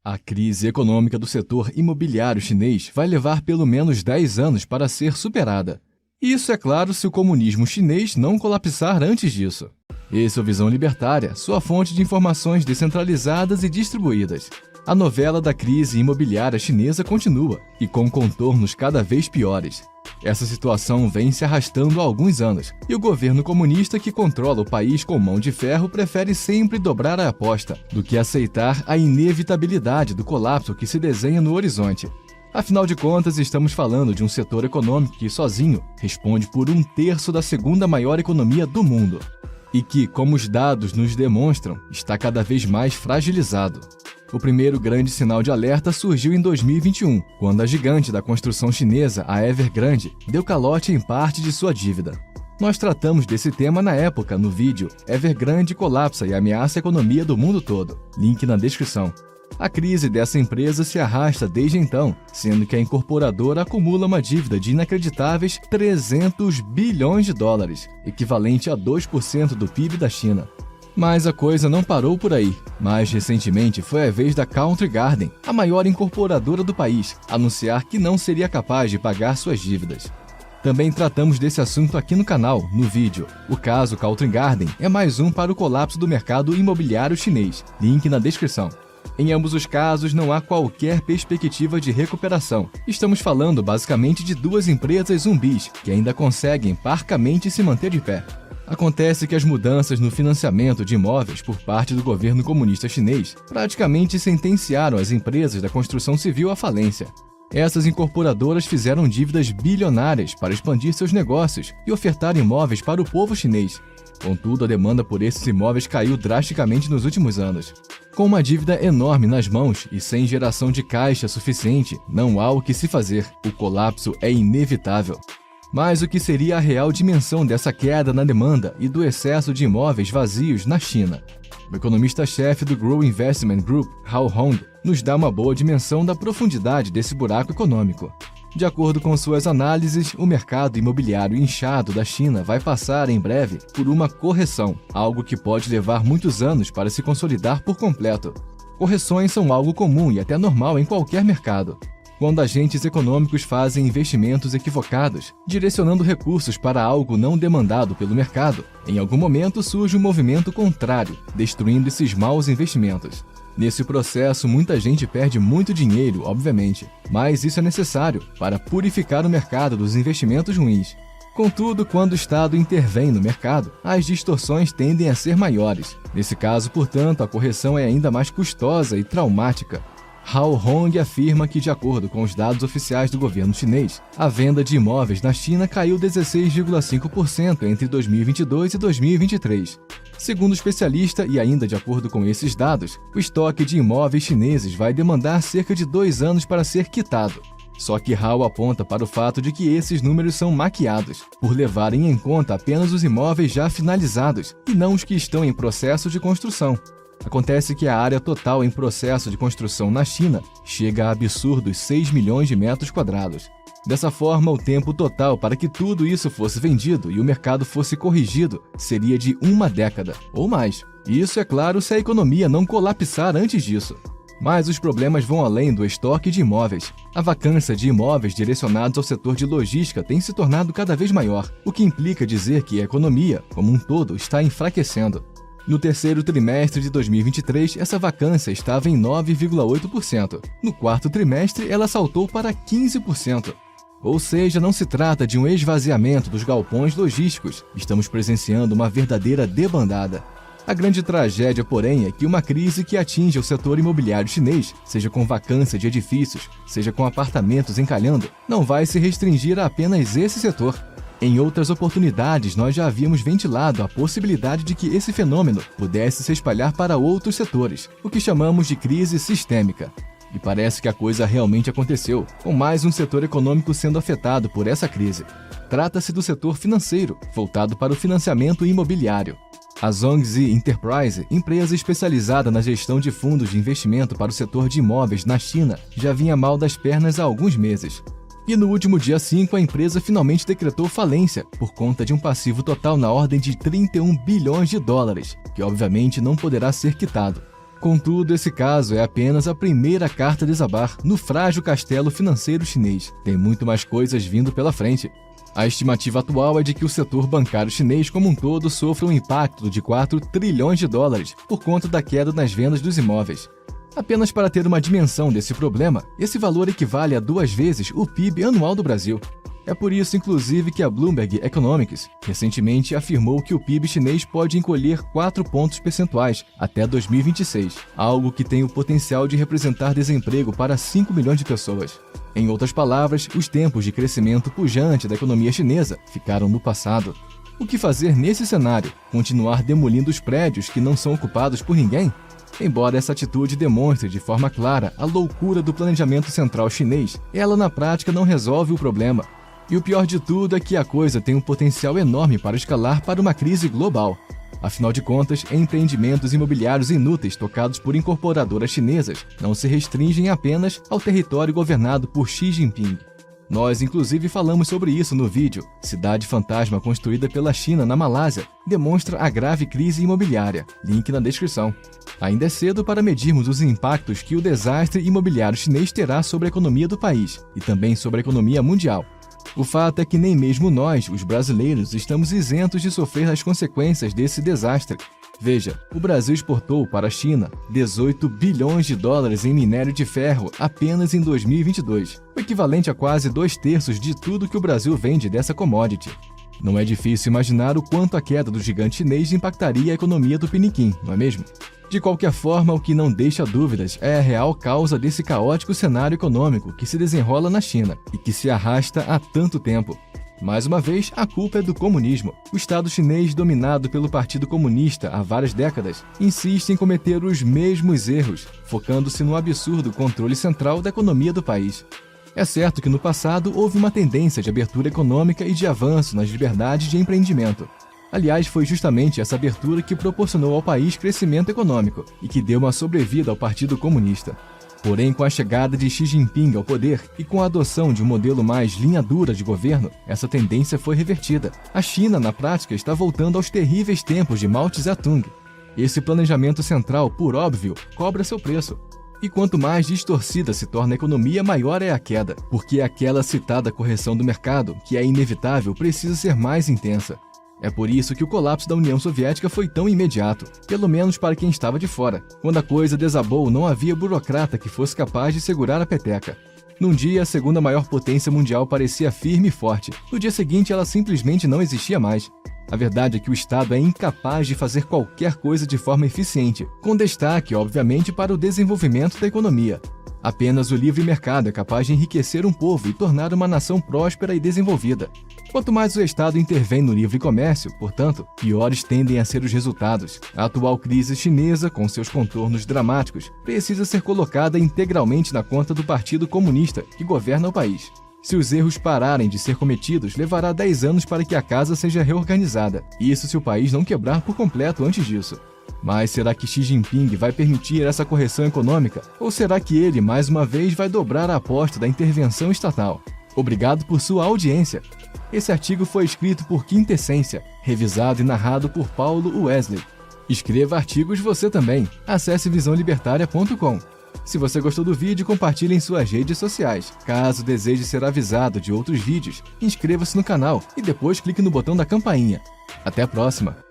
A crise econômica do setor imobiliário chinês vai levar pelo menos 10 anos para ser superada. Isso é claro se o comunismo chinês não colapsar antes disso. Esse é o Visão Libertária, sua fonte de informações descentralizadas e distribuídas. A novela da crise imobiliária chinesa continua, e com contornos cada vez piores. Essa situação vem se arrastando há alguns anos, e o governo comunista que controla o país com mão de ferro prefere sempre dobrar a aposta do que aceitar a inevitabilidade do colapso que se desenha no horizonte. Afinal de contas, estamos falando de um setor econômico que, sozinho, responde por 1/3 da segunda maior economia do mundo. E que, como os dados nos demonstram, está cada vez mais fragilizado. O primeiro grande sinal de alerta surgiu em 2021, quando a gigante da construção chinesa, a Evergrande, deu calote em parte de sua dívida. Nós tratamos desse tema na época, no vídeo Evergrande colapsa e ameaça a economia do mundo todo. Link na descrição. A crise dessa empresa se arrasta desde então, sendo que a incorporadora acumula uma dívida de inacreditáveis 300 bilhões de dólares, equivalente a 2% do PIB da China. Mas a coisa não parou por aí. Mais recentemente foi a vez da Country Garden, a maior incorporadora do país, anunciar que não seria capaz de pagar suas dívidas. Também tratamos desse assunto aqui no canal, no vídeo. O caso Country Garden é mais um para o colapso do mercado imobiliário chinês. Link na descrição. Em ambos os casos, não há qualquer perspectiva de recuperação. Estamos falando basicamente de duas empresas zumbis que ainda conseguem parcamente se manter de pé. Acontece que as mudanças no financiamento de imóveis por parte do governo comunista chinês praticamente sentenciaram as empresas da construção civil à falência. Essas incorporadoras fizeram dívidas bilionárias para expandir seus negócios e ofertar imóveis para o povo chinês. Contudo, a demanda por esses imóveis caiu drasticamente nos últimos anos. Com uma dívida enorme nas mãos e sem geração de caixa suficiente, não há o que se fazer. O colapso é inevitável. Mas o que seria a real dimensão dessa queda na demanda e do excesso de imóveis vazios na China? O economista-chefe do Grow Investment Group, Hao Hong, nos dá uma boa dimensão da profundidade desse buraco econômico. De acordo com suas análises, o mercado imobiliário inchado da China vai passar em breve por uma correção, algo que pode levar muitos anos para se consolidar por completo. Correções são algo comum e até normal em qualquer mercado. Quando agentes econômicos fazem investimentos equivocados, direcionando recursos para algo não demandado pelo mercado, em algum momento surge um movimento contrário, destruindo esses maus investimentos. Nesse processo, muita gente perde muito dinheiro, obviamente, mas isso é necessário para purificar o mercado dos investimentos ruins. Contudo, quando o Estado intervém no mercado, as distorções tendem a ser maiores. Nesse caso, portanto, a correção é ainda mais custosa e traumática. Hao Hong afirma que, de acordo com os dados oficiais do governo chinês, a venda de imóveis na China caiu 16,5% entre 2022 e 2023. Segundo o especialista, e ainda de acordo com esses dados, o estoque de imóveis chineses vai demandar cerca de 2 anos para ser quitado. Só que Hao aponta para o fato de que esses números são maquiados, por levarem em conta apenas os imóveis já finalizados e não os que estão em processo de construção. Acontece que a área total em processo de construção na China chega a absurdos 6 milhões de metros quadrados. Dessa forma, o tempo total para que tudo isso fosse vendido e o mercado fosse corrigido seria de 1 década, ou mais. Isso, é claro, se a economia não colapsar antes disso. Mas os problemas vão além do estoque de imóveis. A vacância de imóveis direcionados ao setor de logística tem se tornado cada vez maior, o que implica dizer que a economia, como um todo, está enfraquecendo. No terceiro trimestre de 2023, essa vacância estava em 9,8%. No quarto trimestre, ela saltou para 15%. Ou seja, não se trata de um esvaziamento dos galpões logísticos. Estamos presenciando uma verdadeira debandada. A grande tragédia, porém, é que uma crise que atinge o setor imobiliário chinês, seja com vacância de edifícios, seja com apartamentos encalhando, não vai se restringir a apenas esse setor. Em outras oportunidades, nós já havíamos ventilado a possibilidade de que esse fenômeno pudesse se espalhar para outros setores, o que chamamos de crise sistêmica. E parece que a coisa realmente aconteceu, com mais um setor econômico sendo afetado por essa crise. Trata-se do setor financeiro, voltado para o financiamento imobiliário. A Zhongxi Enterprise, empresa especializada na gestão de fundos de investimento para o setor de imóveis na China, já vinha mal das pernas há alguns meses. E no último dia 5, a empresa finalmente decretou falência por conta de um passivo total na ordem de 31 bilhões de dólares, que obviamente não poderá ser quitado. Contudo, esse caso é apenas a primeira carta a desabar no frágil castelo financeiro chinês. Tem muito mais coisas vindo pela frente. A estimativa atual é de que o setor bancário chinês como um todo sofra um impacto de 4 trilhões de dólares por conta da queda nas vendas dos imóveis. Apenas para ter uma dimensão desse problema, esse valor equivale a 2 vezes o PIB anual do Brasil. É por isso, inclusive, que a Bloomberg Economics recentemente afirmou que o PIB chinês pode encolher 4 pontos percentuais até 2026, algo que tem o potencial de representar desemprego para 5 milhões de pessoas. Em outras palavras, os tempos de crescimento pujante da economia chinesa ficaram no passado. O que fazer nesse cenário? Continuar demolindo os prédios que não são ocupados por ninguém? Embora essa atitude demonstre de forma clara a loucura do planejamento central chinês, ela na prática não resolve o problema. E o pior de tudo é que a coisa tem um potencial enorme para escalar para uma crise global. Afinal de contas, empreendimentos imobiliários inúteis tocados por incorporadoras chinesas não se restringem apenas ao território governado por Xi Jinping. Nós, inclusive, falamos sobre isso no vídeo. Cidade fantasma construída pela China na Malásia demonstra a grave crise imobiliária. Link na descrição. Ainda é cedo para medirmos os impactos que o desastre imobiliário chinês terá sobre a economia do país e também sobre a economia mundial. O fato é que nem mesmo nós, os brasileiros, estamos isentos de sofrer as consequências desse desastre. Veja, o Brasil exportou para a China 18 bilhões de dólares em minério de ferro apenas em 2022, o equivalente a quase 2/3 de tudo que o Brasil vende dessa commodity. Não é difícil imaginar o quanto a queda do gigante chinês impactaria a economia do Piniquim, não é mesmo? De qualquer forma, o que não deixa dúvidas é a real causa desse caótico cenário econômico que se desenrola na China e que se arrasta há tanto tempo. Mais uma vez, a culpa é do comunismo. O Estado chinês, dominado pelo Partido Comunista há várias décadas, insiste em cometer os mesmos erros, focando-se no absurdo controle central da economia do país. É certo que no passado houve uma tendência de abertura econômica e de avanço nas liberdades de empreendimento. Aliás, foi justamente essa abertura que proporcionou ao país crescimento econômico e que deu uma sobrevida ao Partido Comunista. Porém, com a chegada de Xi Jinping ao poder e com a adoção de um modelo mais linha dura de governo, essa tendência foi revertida. A China, na prática, está voltando aos terríveis tempos de Mao Tse-tung. Esse planejamento central, por óbvio, cobra seu preço. E quanto mais distorcida se torna a economia, maior é a queda, porque aquela citada correção do mercado, que é inevitável, precisa ser mais intensa. É por isso que o colapso da União Soviética foi tão imediato, pelo menos para quem estava de fora. Quando a coisa desabou, não havia burocrata que fosse capaz de segurar a peteca. Num dia, a segunda maior potência mundial parecia firme e forte. No dia seguinte, ela simplesmente não existia mais. A verdade é que o Estado é incapaz de fazer qualquer coisa de forma eficiente, com destaque, obviamente, para o desenvolvimento da economia. Apenas o livre mercado é capaz de enriquecer um povo e tornar uma nação próspera e desenvolvida. Quanto mais o Estado intervém no livre comércio, portanto, piores tendem a ser os resultados. A atual crise chinesa, com seus contornos dramáticos, precisa ser colocada integralmente na conta do Partido Comunista, que governa o país. Se os erros pararem de ser cometidos, levará 10 anos para que a casa seja reorganizada. Isso se o país não quebrar por completo antes disso. Mas será que Xi Jinping vai permitir essa correção econômica? Ou será que ele, mais uma vez, vai dobrar a aposta da intervenção estatal? Obrigado por sua audiência. Esse artigo foi escrito por Quintessência, revisado e narrado por Paulo Wesley. Escreva artigos você também. Acesse visãolibertaria.com. Se você gostou do vídeo, compartilhe em suas redes sociais. Caso deseje ser avisado de outros vídeos, inscreva-se no canal e depois clique no botão da campainha. Até a próxima!